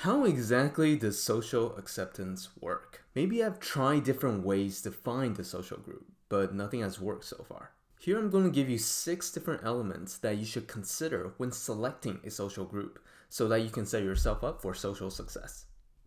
How exactly does social acceptance work? Maybe I've tried different ways to find a social group, but nothing has worked so far. Here I'm going to give you 6 different elements that you should consider when selecting a social group so that you can set yourself up for social success.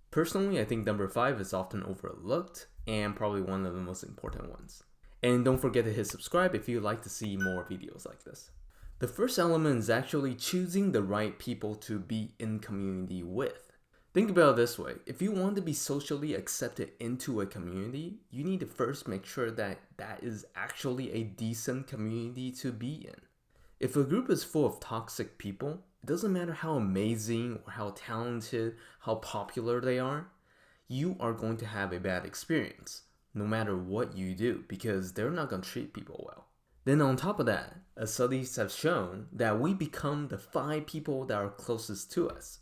Personally, I think number 5 is often overlooked and probably one of the most important ones. And don't forget to hit subscribe if you'd like to see more videos like this. The first element is actually choosing the right people to be in community with. Think about it this way. If you want to be socially accepted into a community, you need to first make sure that that is actually a decent community to be in. If a group is full of toxic people, it doesn't matter how amazing or how talented, how popular they are, you are going to have a bad experience no matter what you do because they're not going to treat people well. Then on top of that, studies have shown that we become the 5 people that are closest to us.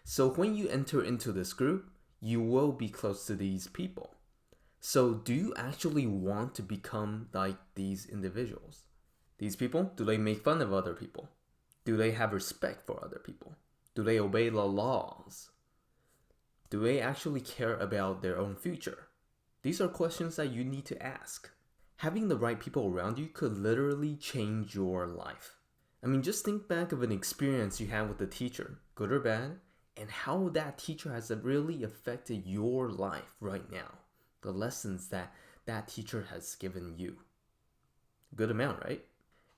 So when you enter into this group, you will be close to these people. So do you actually want to become like these individuals? These people, do they make fun of other people? Do they have respect for other people? Do they obey the laws? Do they actually care about their own future? These are questions that you need to ask. Having the right people around you could literally change your life. I mean, just think back of an experience you had with a teacher, good or bad, and how that teacher has really affected your life right now. The lessons that that teacher has given you. Good amount, right?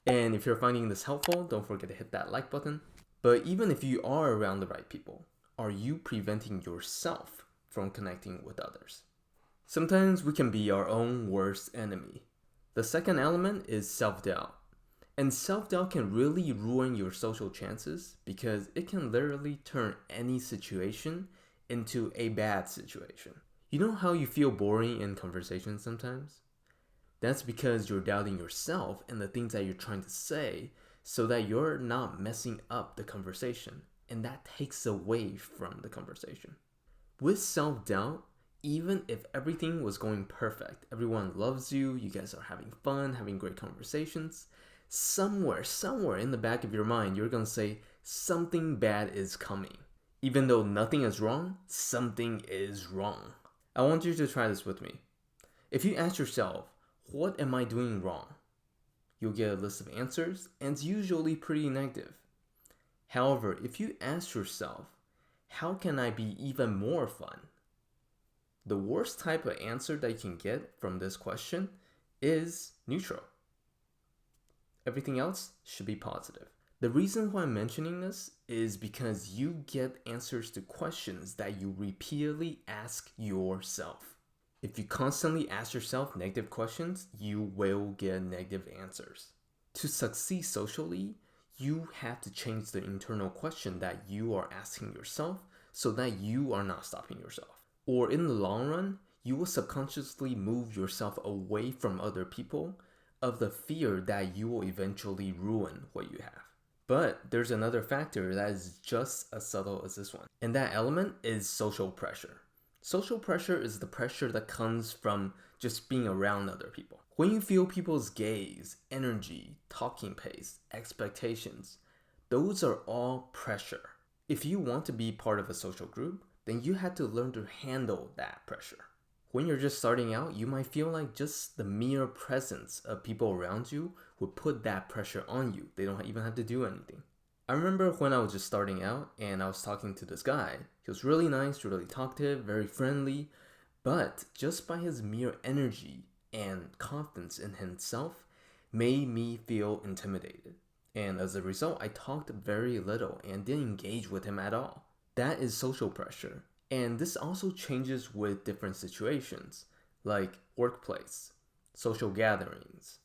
And if you're finding this helpful, don't forget to hit that like button. But even if you are around the right people, are you preventing yourself from connecting with others? Sometimes we can be our own worst enemy. The second element is self-doubt. And self-doubt can really ruin your social chances because it can literally turn any situation into a bad situation. You know how you feel boring in conversations sometimes? That's because you're doubting yourself and the things that you're trying to say so that you're not messing up the conversation. And that takes away from the conversation. With self-doubt, even if everything was going perfect, everyone loves you, you guys are having fun, having great conversations, somewhere in the back of your mind, you're gonna say something bad is coming. Even though nothing is wrong, something is wrong. I want you to try this with me. If you ask yourself, what am I doing wrong? You'll get a list of answers, and it's usually pretty negative. However, if you ask yourself, how can I be even more fun? The worst type of answer that you can get from this question is neutral. Everything else should be positive. The reason why I'm mentioning this is because you get answers to questions that you repeatedly ask yourself. If you constantly ask yourself negative questions, you will get negative answers. To succeed socially, you have to change the internal question that you are asking yourself so that you are not stopping yourself. Or in the long run, you will subconsciously move yourself away from other people of the fear that you will eventually ruin what you have. But there's another factor that is just as subtle as this one, and that element is social pressure. Social pressure is the pressure that comes from just being around other people. When you feel people's gaze, energy, talking pace, expectations, those are all pressure. If you want to be part of a social group, then you have to learn to handle that pressure. When you're just starting out, you might feel like just the mere presence of people around you would put that pressure on you. They don't even have to do anything. I remember when I was just starting out and I was talking to this guy. He was really nice, really talkative, very friendly, but just by his mere energy and confidence in himself made me feel intimidated. And as a result, I talked very little and didn't engage with him at all. That is social pressure. And this also changes with different situations, like workplace, social gatherings,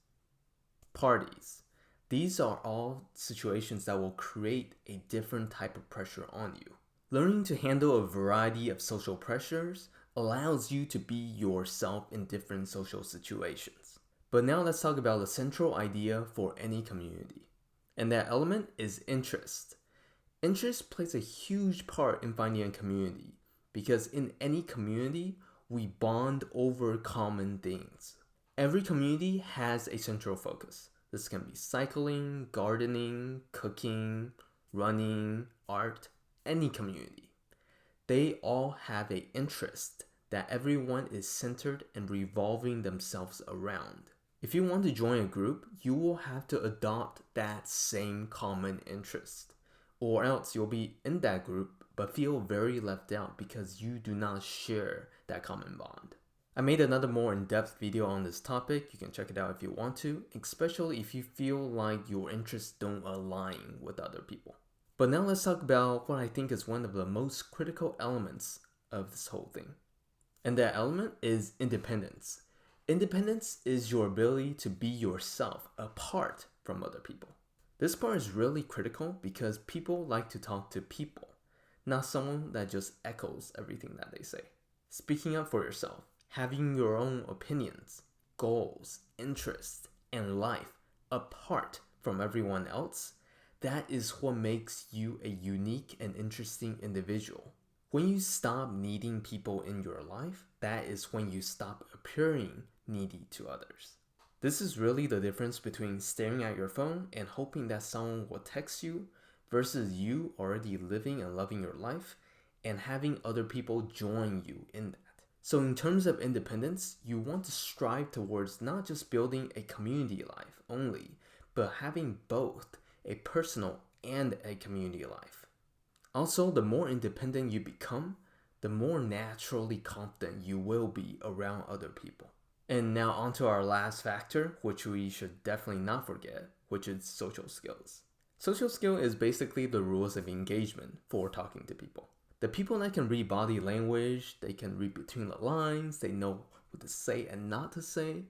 parties. These are all situations that will create a different type of pressure on you. Learning to handle a variety of social pressures allows you to be yourself in different social situations. But now let's talk about the central idea for any community. And that element is interest. Interest plays a huge part in finding a community because in any community, we bond over common things. Every community has a central focus. This can be cycling, gardening, cooking, running, art, any community. they all have an interest that everyone is centered and revolving themselves around. If you want to join a group, you will have to adopt that same common interest, or else you'll be in that group but feel very left out because you do not share that common bond. I made another more in-depth video on this topic. You can check it out if you want to, especially if you feel like your interests don't align with other people. But now let's talk about what I think is one of the most critical elements of this whole thing. And that element is independence. Independence is your ability to be yourself apart from other people. This part is really critical because people like to talk to people, not someone that just echoes everything that they say. Speaking up for yourself, having your own opinions, goals, interests, and life apart from everyone else, that is what makes you a unique and interesting individual. When you stop needing people in your life, that is when you stop appearing needy to others. This is really the difference between staring at your phone and hoping that someone will text you versus you already living and loving your life and having other people join you in that. So in terms of independence, you want to strive towards not just building a community life only, but having both a personal and a community life. Also, the more independent you become, the more naturally confident you will be around other people. And now on to our last factor, which we should definitely not forget, which is social skills. Social skill is basically the rules of engagement for talking to people. The people that can read body language, they can read between the lines, they know what to say and not to say,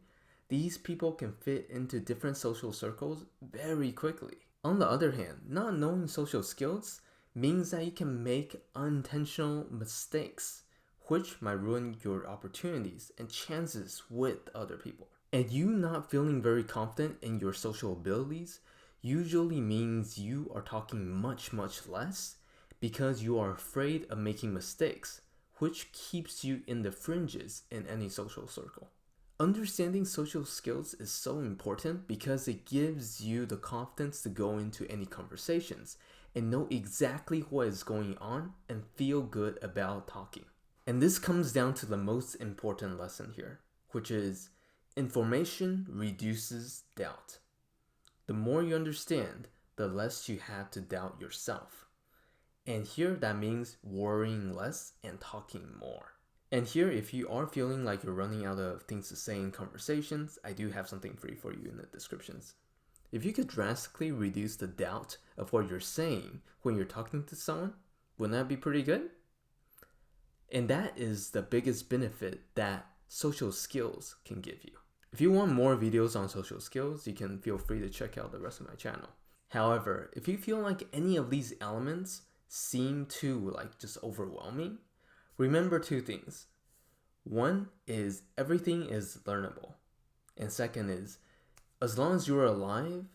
these people can fit into different social circles very quickly. On the other hand, not knowing social skills means that you can make unintentional mistakes, which might ruin your opportunities and chances with other people. And you not feeling very confident in your social abilities usually means you are talking much less because you are afraid of making mistakes, which keeps you in the fringes in any social circle. Understanding social skills is so important because it gives you the confidence to go into any conversations and know exactly what is going on and feel good about talking. And this comes down to the most important lesson here, which is information reduces doubt. The more you understand, the less you have to doubt yourself. And here that means worrying less and talking more. And here, if you are feeling like you're running out of things to say in conversations, I do have something free for you in the descriptions. If you could drastically reduce the doubt of what you're saying when you're talking to someone, wouldn't that be pretty good? And that is the biggest benefit that social skills can give you. If you want more videos on social skills, you can feel free to check out the rest of my channel. However, if you feel like any of these elements seem too just overwhelming, remember two things. One is everything is learnable. And second is, as long as you're alive,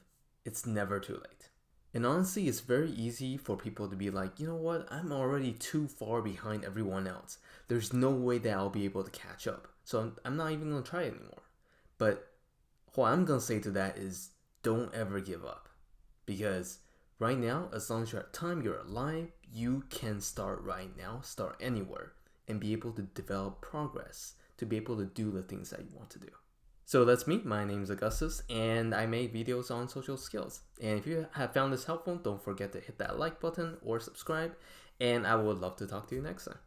it's never too late. And honestly, it's very easy for people to be like, you know what, I'm already too far behind everyone else. There's no way that I'll be able to catch up. So I'm not even going to try anymore. But what I'm going to say to that is don't ever give up. Because right now, as long as you're at time, you're alive, you can start right now, start anywhere, and be able to develop progress, to be able to do the things that you want to do. So that's me, my name is Augustus, and I make videos on social skills. And if you have found this helpful, don't forget to hit that like button or subscribe, and I would love to talk to you next time.